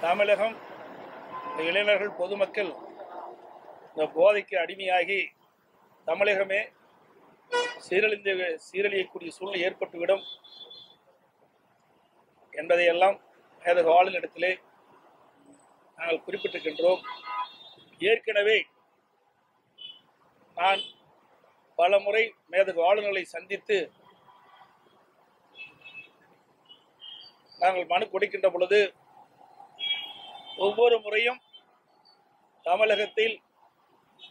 தமிழகம் இளைஞர்கள் பொதுமக்கள் இந்த போதைக்கு அடிமையாகி தமிழகமே சீரழியக்கூடிய சூழ்நிலை ஏற்பட்டுவிடும் என்பதையெல்லாம் மேதகு ஆளுநரிடத்திலே நாங்கள் குறிப்பிட்டிருக்கின்றோம். ஏற்கனவே நான் பல முறை மேதகு ஆளுநர்களை சந்தித்து நாங்கள் மனு கொடுக்கின்ற பொழுது ஒவ்வொரு முறையும் தமிழகத்தில்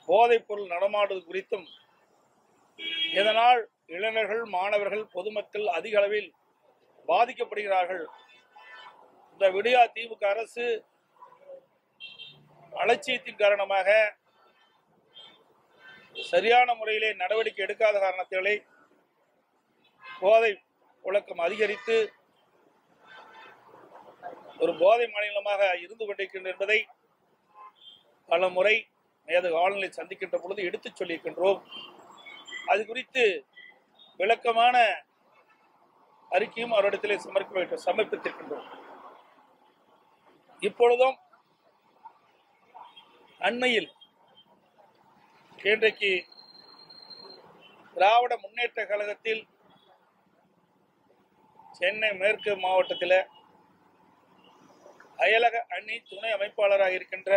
போதைப் பொருள் நடமாடுவது குறித்தும் இதனால் இளைஞர்கள், மாணவர்கள், பொதுமக்கள் அதிக அளவில் பாதிக்கப்படுகிறார்கள். இந்த விடியா திமுக அரசு அலட்சியத்தின் காரணமாக சரியான முறையிலே நடவடிக்கை எடுக்காத காரணத்திலே போதை புழக்கம் அதிகரித்து ஒரு போதை மாநிலமாக இருந்து கொண்டிருக்கின்றது என்பதை பல முறை மேதகு ஆளுநரை சந்திக்கின்ற பொழுது எடுத்துச் சொல்லியிருக்கின்றோம். அது குறித்து விளக்கமான அறிக்கையும் அவரிடத்திலே சமர்ப்பித்திருக்கின்றோம். இப்பொழுதும் அண்மையில் இன்றைக்கு திராவிட முன்னேற்ற கழகத்தில் சென்னை மேற்கு மாவட்டத்தில் அயலக அணி துணை அமைப்பாளராக இருக்கின்ற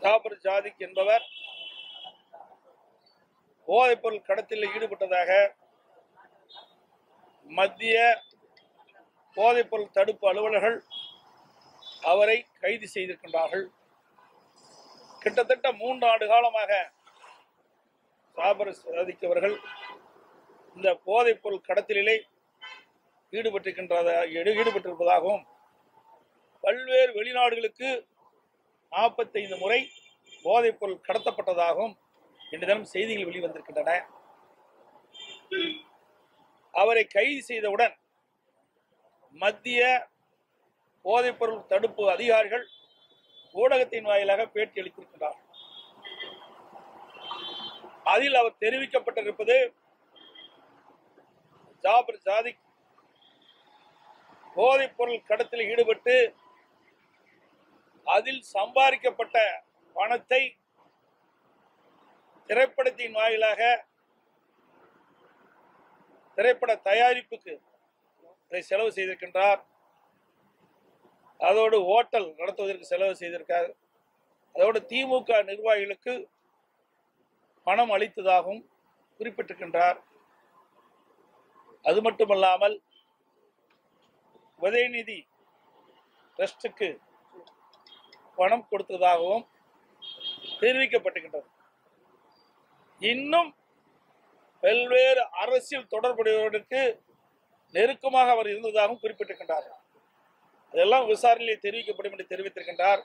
ஜாபர் ஜாதிக் என்பவர் போதைப்பொருள் கடத்தலில் ஈடுபட்டதாக மத்திய போதைப்பொருள் தடுப்பு அலுவலர்கள் அவரை கைது செய்திருக்கின்றார்கள். கிட்டத்தட்ட 3 ஆண்டு காலமாக ஜாபர் ஜாதிக் அவர்கள் இந்த போதைப்பொருள் கடத்தலிலே ஈடுபட்டிருப்பதாகவும் பல்வேறு வெளிநாடுகளுக்கு 45 முறை போதைப்பொருள் கடத்தப்பட்டதாகவும் இன்று தினம் செய்திகள் வெளிவந்திருக்கின்றன. அவரை கைது செய்தவுடன் மத்திய போதைப்பொருள் தடுப்பு அதிகாரிகள் ஊடகத்தின் வாயிலாக பேட்டி அளித்திருக்கிறார். அதில் அவர் தெரிவிக்கப்பட்டிருப்பது ஜாபர் ஜாதிக் போதைப்பொருள் கடத்தலில் ஈடுபட்டு அதில் சம்பாதிக்கப்பட்ட பணத்தை திரைப்படத்தின் வாயிலாக திரைப்பட தயாரிப்புக்கு செலவு செய்திருக்கின்றார். அதோடு ஹோட்டல் நடத்துவதற்கு செலவு செய்திருக்கார். அதோடு திமுக நிர்வாகிகளுக்கு பணம் அளித்ததாகவும் குறிப்பிட்டிருக்கின்றார். அது மட்டுமல்லாமல் உதயநிதி ட்ரஸ்டுக்கு பணம் கொடுத்ததாகவும் தெரிவிக்கப்பட்டிருக்கின்றது. இன்னும் பல்வேறு அரசியல் தொடர்புடையவர்களுக்கு நெருக்கமாக அவர் இருந்ததாகவும் குறிப்பிட்டிருக்கின்றார். அதெல்லாம் விசாரணையில் தெரிவிக்கப்படும் என்று தெரிவித்திருக்கின்றார்.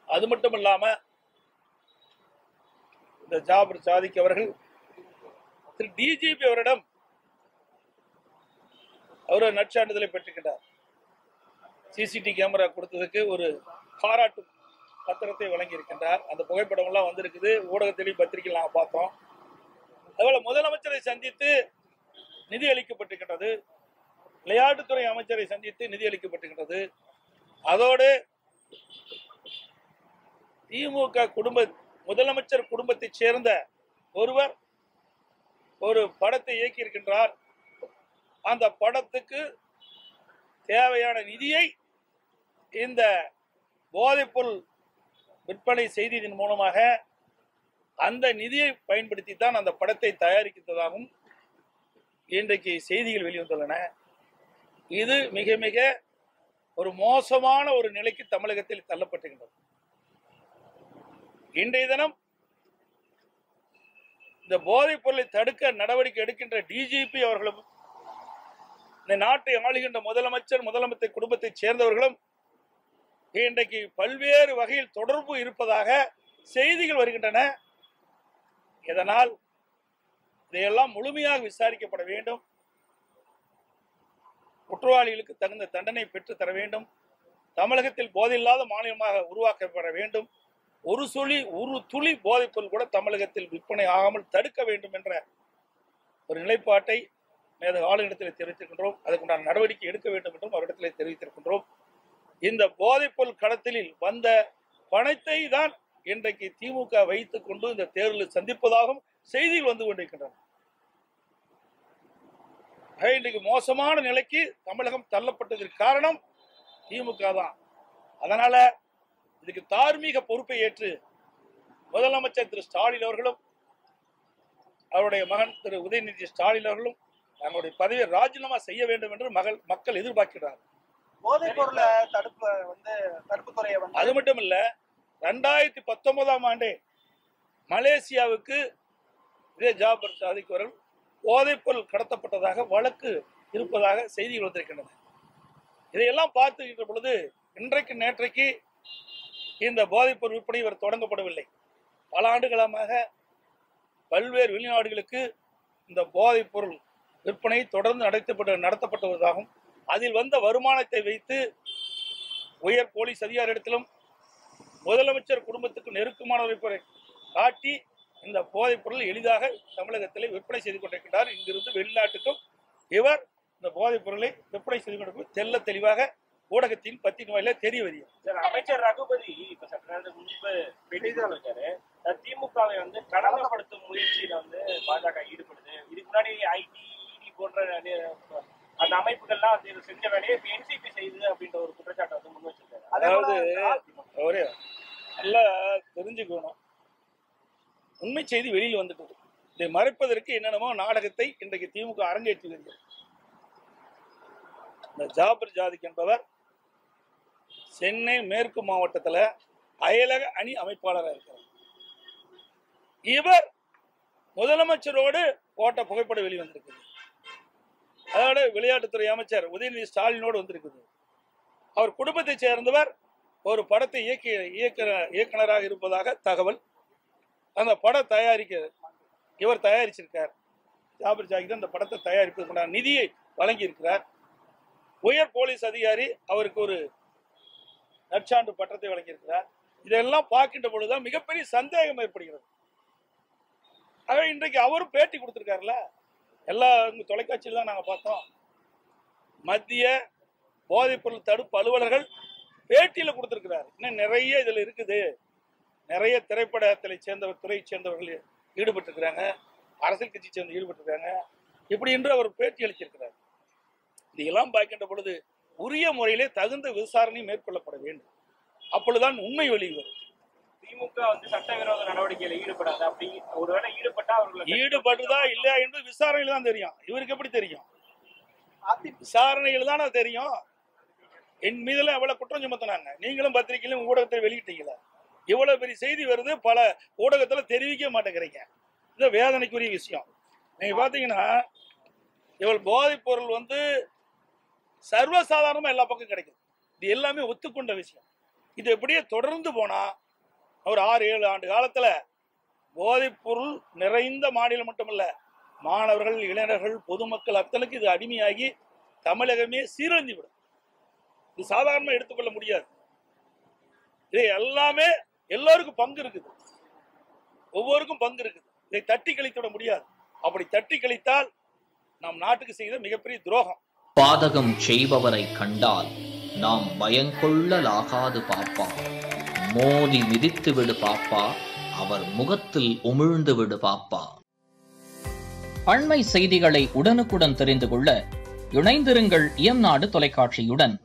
அது மட்டுமல்லாம இந்த ஜாபர் ஜாதிக் அவர்கள் திரு டிஜிபி அவரிடம் அவர் நற்சான்றிதழை பெற்றிருக்கின்றார். சிசிடிவி கேமரா கொடுத்ததுக்கு ஒரு பாராட்டு பத்திரத்தை வழங்கி இருக்கின்றார். அந்த புகைப்படம் எல்லாம் வந்திருக்குது, ஊடகத்திலையும் பத்திரிகையில் நாங்கள் பார்த்தோம். அதுபோல முதலமைச்சரை சந்தித்து நிதி அளிக்கப்பட்டிருக்கின்றது, விளையாட்டுத்துறை அமைச்சரை சந்தித்து நிதி அளிக்கப்பட்டிருக்கின்றது. அதோடு திமுக முதலமைச்சர் குடும்பத்தைச் சேர்ந்த ஒருவர் ஒரு படத்தை இயக்கியிருக்கின்றார். அந்த படத்துக்கு தேவையான நிதியை இந்த போதைப்பொருள் விற்பனை செய்ததன் மூலமாக அந்த நிதியை பயன்படுத்தி தான் அந்த படத்தை தயாரித்ததாகவும் இன்றைக்கு செய்திகள் வெளிவந்துள்ளன. இது மிக மிக ஒரு மோசமான ஒரு நிலைக்கு தமிழகத்தில் தள்ளப்பட்டிருக்கிறது. இன்றைய தினம் இந்த போதைப் பொருளை தடுக்க நடவடிக்கை எடுக்கின்ற டிஜிபி அவர்களும் இந்த நாட்டை ஆளுகின்ற முதலமைச்சர் குடும்பத்தைச் சேர்ந்தவர்களும் இன்றைக்கு பல்வேறு வகையில் தொடர்பு இருப்பதாக செய்திகள் வருகின்றன. இதனால் இதையெல்லாம் முழுமையாக விசாரிக்கப்பட வேண்டும். குற்றவாளிகளுக்கு தகுந்த தண்டனை பெற்று தர வேண்டும். தமிழகத்தில் போதையில்லாத மாநிலமாக உருவாக்கப்பட வேண்டும். ஒரு துளி போதைப்பொருள் கூட தமிழகத்தில் விற்பனை ஆகாமல் தடுக்க வேண்டும் என்ற ஒரு நிலைப்பாட்டை மேதகு ஆளுநரிடத்தில் தெரிவித்திருக்கின்றோம். அதுக்குண்டான நடவடிக்கை எடுக்க வேண்டும் என்றும் அவரிடத்தில் தெரிவித்திருக்கின்றோம். இந்த போதைப்பொருள் கடத்தலில் வந்த பணத்தை தான் இன்றைக்கு திமுக வைத்துக் கொண்டு இந்த தேர்தலில் சந்திப்பதாகவும் செய்திகள் வந்து கொண்டிருக்கின்றன. இன்றைக்கு மோசமான நிலைக்கு தமிழகம் தள்ளப்பட்டதற்கு காரணம் திமுக தான். அதனால இதுக்கு தார்மீக பொறுப்பை ஏற்று முதலமைச்சர் திரு ஸ்டாலின் அவர்களும் அவருடைய மகன் திரு உதயநிதி ஸ்டாலின் அவர்களும் தங்களுடைய பதவியை ராஜினாமா செய்ய வேண்டும் என்று மக்கள் எதிர்பார்க்கிறார்கள். போதைப் பொருளை தடுப்பு துறையை அது மட்டும் இல்ல, 2019ஆம் ஆண்டே மலேசியாவுக்கு இதே ஜாபர் சாதிக் அவர்கள் போதைப் பொருள் கடத்தப்பட்டதாக வழக்கு இருப்பதாக செய்திகள் வந்திருக்கின்றன. இதையெல்லாம் பார்த்துக்கின்ற பொழுது இன்றைக்கு நேற்றைக்கு இந்த போதைப் பொருள் விற்பனை இவர் தொடங்கப்படவில்லை. பல ஆண்டுகாலமாக பல்வேறு வெளிநாடுகளுக்கு இந்த போதைப் பொருள் விற்பனை தொடர்ந்து நடத்தப்பட்டதாகவும் அதில் வந்த வருமானத்தை வைத்து உயர் போலீஸ் அதிகாரியிடத்திலும் முதலமைச்சர் குடும்பத்துக்கு நெருக்கமானவரை காட்டி இந்த போதைப் பொருள் எளிதாக தமிழகத்தில் விற்பனை செய்து கொண்டிருக்கிறார். இங்கிருந்து வெளிநாட்டுக்கும் இவர் இந்த போதைப் பொருளை விற்பனை செய்து கொண்டிருக்கும் தெல்ல தெளிவாக ஊடகத்தின் பத்தின் வாயில தெரிய வருகிறது. அமைச்சர் ரகுபதி இப்ப சற்று நேரத்துக்கு முன்பு பேட்டிதான் இருக்காரு. திமுகவை களங்கப்படுத்தும் முயற்சியில பாஜக ஈடுபடுது. இதுக்கு முன்னாடி ஐடி இடி போன்ற அந்த அமைப்புகள்லாம் செஞ்ச வேலையை என்சிபி செய்யுது அப்படின்ற ஒரு குற்றச்சாட்டை முன் வச்சிருக்காரு. அதாவது அவரே நல்லா தெரிஞ்சுக்கணும், உண்மை செய்தி வெளியில் வந்துட்டு இதை மறைப்பதற்கு என்னென்னமோ நாடகத்தை இன்றைக்கு திமுக அரங்கேற்றி வருகிறது. இந்த ஜாபர் ஜாதிக் என்பவர் சென்னை மேற்கு மாவட்டத்தில் அயலக அணி அமைப்பாளராக இருக்கிறார். இவர் முதலமைச்சரோடு போட்ட புகைப்படம் வெளிவந்திருக்குது. அதோட விளையாட்டுத்துறை அமைச்சர் உதயநிதி ஸ்டாலினோடு வந்திருக்குது. அவர் குடும்பத்தை சேர்ந்தவர் ஒரு படத்தை இயக்குனராக இருப்பதாக தகவல். அந்த படம் இவர் தயாரிச்சிருக்கார். ஜாபர் ஜாதிக் அந்த படத்தை தயாரிப்பதற்கான நிதியை வழங்கி இருக்கிறார். உயர் போலீஸ் அதிகாரி அவருக்கு ஒரு நற்சான்று பட்டத்தை வழங்கியிருக்கிறார். இதெல்லாம் பார்க்கின்ற பொழுதுதான் மிகப்பெரிய சந்தேகம் ஏற்படுகிறது. ஆக இன்றைக்கு அவரும் பேட்டி கொடுத்திருக்காருல்ல, எல்லா தொலைக்காட்சியில் தான் நாங்கள் பார்த்தோம். மத்திய போதைப்பொருள் தடுப்பு அலுவலர்கள் பேட்டியில் கொடுத்திருக்கிறார். இன்னும் நிறைய இதில் இருக்குது. நிறைய திரைப்படத்தை துறையை சேர்ந்தவர்கள் ஈடுபட்டிருக்கிறாங்க, அரசியல் கட்சி சேர்ந்து ஈடுபட்டிருக்காங்க, இப்படி என்று அவர் பேட்டி அளித்திருக்கிறார். இதையெல்லாம் பார்க்கின்ற பொழுது உரிய முறையிலே தகுந்த விசாரணை மேற்கொள்ளப்பட வேண்டும். அப்பொழுதுதான் உண்மை வெளிவரும். திமுக சட்டவிரோத நடவடிக்கையில ஈடுபடாது. அப்படி ஒருவேளை ஈடுபட்டா அவர்கள் ஈடுபடுதா இல்லையா என்பது விசாரணையில் தான் தெரியும். இவருக்கு எப்படி தெரியும்? விசாரணையில் தான் தெரியும். என் மீதுல எவ்வளவு குற்றம் சுமத்தினாங்க. நீங்களும் பத்திரிகையிலும் ஊடகத்தை வெளியிட்டீங்களா? இவ்வளவு பெரிய செய்தி வருது, பல ஊடகத்துல தெரிவிக்க மாட்டேங்கிறீங்க. இது வேதனைக்குரிய விஷயம். நீங்க பாத்தீங்கன்னா இவள் போதைப் பொருள் சர்வசாதாரணமா எல்லா பக்கம் கிடைக்கும். இது எல்லாமே ஒத்துக்கொண்ட விஷயம். இது எப்படியே தொடர்ந்து போனா ஒரு 6-7 ஆண்டு காலத்துல போதைப் பொருள் நிறைந்த மாநிலம் மட்டுமல்ல, மாணவர்கள், இளைஞர்கள், பொதுமக்கள் அத்தனைக்கு இது அடிமையாகி தமிழகமே சீரழிஞ்சு விடும். இது சாதாரணமா எடுத்துக்கொள்ள முடியாது. இது எல்லாமே எல்லோருக்கும் பங்கு இருக்குது, ஒவ்வொருக்கும் பங்கு இருக்குது. இதை தட்டி கழித்துவிட முடியாது. அப்படி தட்டி கழித்தால் நம் நாட்டுக்கு செய்த மிகப்பெரிய துரோகம். பாதகம் செய்பவரை கண்டால் நாம் பயங்கொள்ளலாகாது பாப்பா, மோதி மிதித்து விடு பாப்பா, அவர் முகத்தில் உமிழ்ந்து விடு பாப்பா. அண்மை செய்திகளை உடனுக்குடன் தெரிந்து கொள்ள இணைந்திருங்கள் இயம்நாடு தொலைக்காட்சியுடன்.